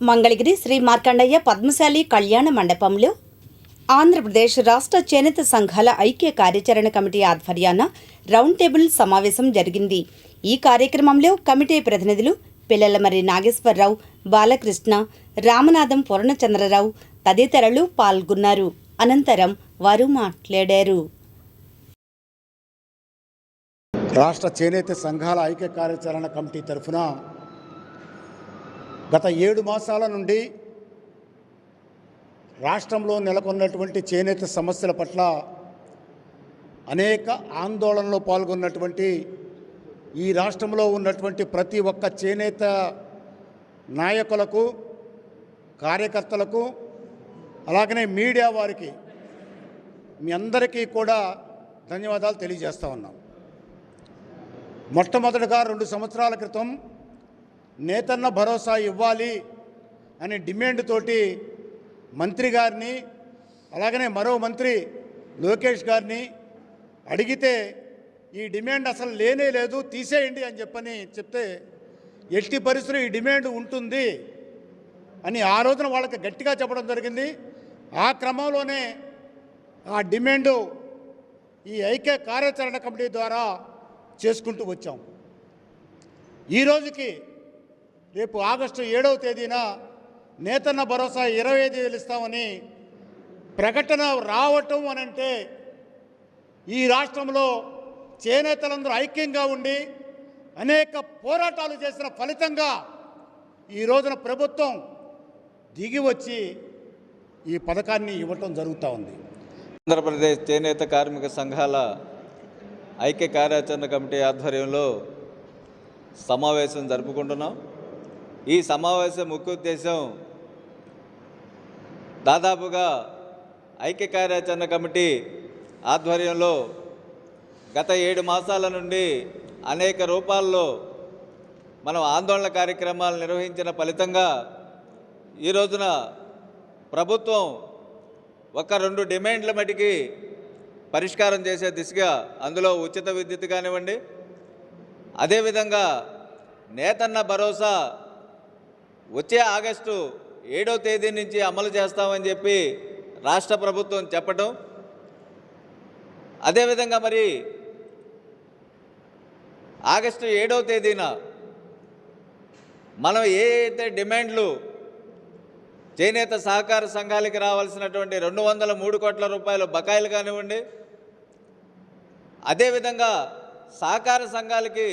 మంగళగిరి శ్రీ మార్కండయ్య పద్మశాలి కళ్యాణ మండపంలో ఆంధ్రప్రదేశ్ రాష్ట్ర చేనేత సంఘాల ఐక్య కార్యాచరణ కమిటీ ఆధ్వర్యాన రౌండ్ టేబుల్ సమావేశం జరిగింది. ఈ కార్యక్రమంలో కమిటీ ప్రతినిధులు పిల్లలమరి నాగేశ్వరరావు, బాలకృష్ణ, రామనాథం పూర్ణచంద్రరావు తదితరులు పాల్గొన్నారు. అనంతరం వారు మాట్లాడారు. రాష్ట్ర చేనేత సంఘాల ఐక్య కార్యాచరణ కమిటీ తరఫున గత 7 మాసాల నుండి రాష్ట్రంలో నెలకొన్నటువంటి చేనేత సమస్యల పట్ల అనేక ఆందోళనలో పాల్గొన్నటువంటి ఈ రాష్ట్రంలో ఉన్నటువంటి ప్రతి ఒక్క చేనేత నాయకులకు, కార్యకర్తలకు, అలాగనే మీడియా వారికి మీ అందరికీ కూడా ధన్యవాదాలు తెలియజేస్తూ ఉన్నాం. మొట్టమొదటిగా 2 సంవత్సరాల క్రితం నేతన్న భరోసా ఇవ్వాలి అనే డిమాండ్ తోటి మంత్రి గారిని, అలాగనే మరో మంత్రి లోకేష్ గారిని అడిగితే ఈ డిమాండ్ అసలు లేనే లేదు, తీసేయండి అని చెప్తే ఎట్టి పరిస్థితుల్లో ఈ డిమాండ్ ఉంటుంది అని ఆ రోజున వాళ్ళకి గట్టిగా చెప్పడం జరిగింది. ఆ క్రమంలోనే ఆ డిమాండు ఈ ఐక్య కార్యాచరణ కమిటీ ద్వారా చేసుకుంటూ వచ్చాం. ఈ రోజుకి రేపు ఆగస్టు 7వ తేదీన నేతన్న భరోసా 25,000 ఇస్తామని ప్రకటన రావటం అనంటే ఈ రాష్ట్రంలో చేనేతలందరూ ఐక్యంగా ఉండి అనేక పోరాటాలు చేసిన ఫలితంగా ఈ రోజున ప్రభుత్వం దిగి వచ్చి ఈ పథకాన్ని ఇవ్వటం జరుగుతూ ఉంది. ఆంధ్రప్రదేశ్ చేనేత కార్మిక సంఘాల ఐక్య కార్యాచరణ కమిటీ ఆధ్వర్యంలో సమావేశం జరుపుకుంటున్నాం. ఈ సమావేశం ముఖ్య ఉద్దేశం దాదాపుగా ఐక్య కార్యాచరణ కమిటీ ఆధ్వర్యంలో గత 7 మాసాల నుండి అనేక రూపాల్లో మనం ఆందోళన కార్యక్రమాలు నిర్వహించిన ఫలితంగా ఈ రోజున ప్రభుత్వం 1-2 డిమాండ్ల మటుకి పరిష్కారం చేసే దిశగా, అందులో ఉచిత విద్యుత్ కానివ్వండి, అదేవిధంగా నేతన్న భరోసా వచ్చే ఆగస్టు 7వ తేదీ నుంచి అమలు చేస్తామని చెప్పి రాష్ట్ర ప్రభుత్వం చెప్పటం, అదేవిధంగా మరి ఆగస్టు 7వ తేదీన మనం ఏ అయితే డిమాండ్లు చేనేత సహకార సంఘాలకి రావాల్సినటువంటి 203 కోట్ల రూపాయల బకాయిలు కానివ్వండి, అదేవిధంగా సహకార సంఘాలకి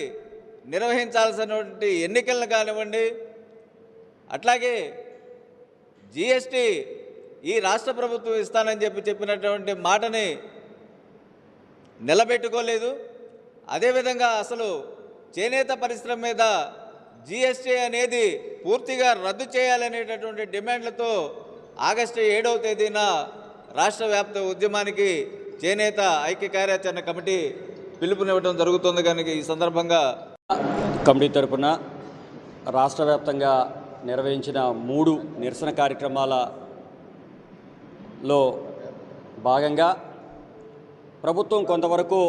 నిర్వహించాల్సినటువంటి ఎన్నికలను కానివ్వండి, అట్లాగే జిఎస్టీ ఈ రాష్ట్ర ప్రభుత్వం ఇస్తానని చెప్పినటువంటి మాటని నిలబెట్టుకోలేదు. అదేవిధంగా అసలు చేనేత పరిశ్రమ మీద జిఎస్టీ అనేది పూర్తిగా రద్దు చేయాలనేటటువంటి డిమాండ్లతో ఆగస్టు 7వ తేదీన రాష్ట్ర వ్యాప్త ఉద్యమానికి చేనేత ఐక్య కార్యాచరణ కమిటీ పిలుపునివ్వడం జరుగుతుంది. కనుక ఈ సందర్భంగా కమిటీ తరపున రాష్ట్ర వ్యాప్తంగా నిర్వహించిన 3 నిరసన కార్యక్రమాలలో భాగంగా ప్రభుత్వం కొంతవరకు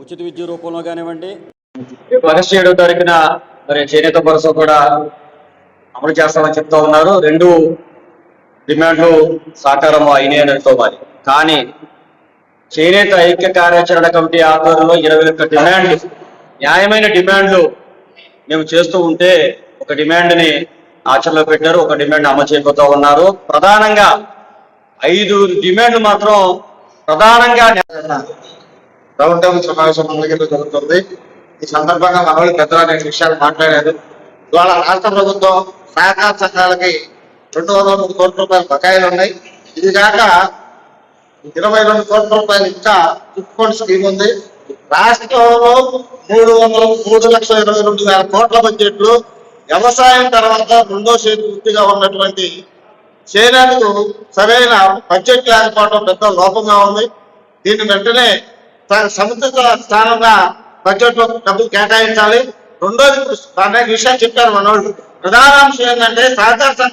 ఉచిత విద్యుత్ రూపంలో కానివ్వండి, ఆగస్టు 7వ తారీఖున మరి చేనేత భరోసా కూడా అమలు చేస్తామని చెప్తా ఉన్నారు. 2 డిమాండ్లు సాకారం అయినాయని అనుకోవాలి. కానీ చేనేత ఐక్య కార్యాచరణ కమిటీ ఆధ్వర్యంలో 21 డిమాండ్లు, న్యాయమైన డిమాండ్లు మేము చేస్తూ ఉంటే ఒక డిమాండ్ని ఆచరణలో పెట్టారు, ఒక డిమాండ్ అమలు చేయబోతూ ఉన్నారు. ప్రధానంగా 5 డిమాండ్లు మాత్రం ప్రధానంగా రౌండ్ టేబుల్ సమావేశం మంగళగిరిలో జరుగుతుంది. ఈ సందర్భంగా మనోళ్ళు పెద్దలు అనేక విషయాలు మాట్లాడారు. ఇవాళ రాష్ట్ర ప్రభుత్వం సహకార సంఘాలకి 203 కోట్ల రూపాయల బకాయిలు ఉన్నాయి. ఇది కాక 22 కోట్ల రూపాయలు ఇంకా చిట్ స్కీమ్ ఉంది. రాష్ట్రంలో 3,22,000 కోట్ల బడ్జెట్లు వ్యవసాయం తర్వాత 2వ చేతి వృత్తిగా ఉన్నటువంటి చేనేతకు సరైన బడ్జెట్ లేకపోవడం పెద్ద లోపంగా ఉంది. దీన్ని వెంటనే సముచిత స్థానంగా బడ్జెట్ లో డబ్బులు కేటాయించాలి. రెండోది అనేక విషయాలు చెప్పారు మనోళ్ళు. ప్రధానాంశం ఏంటంటే సహకార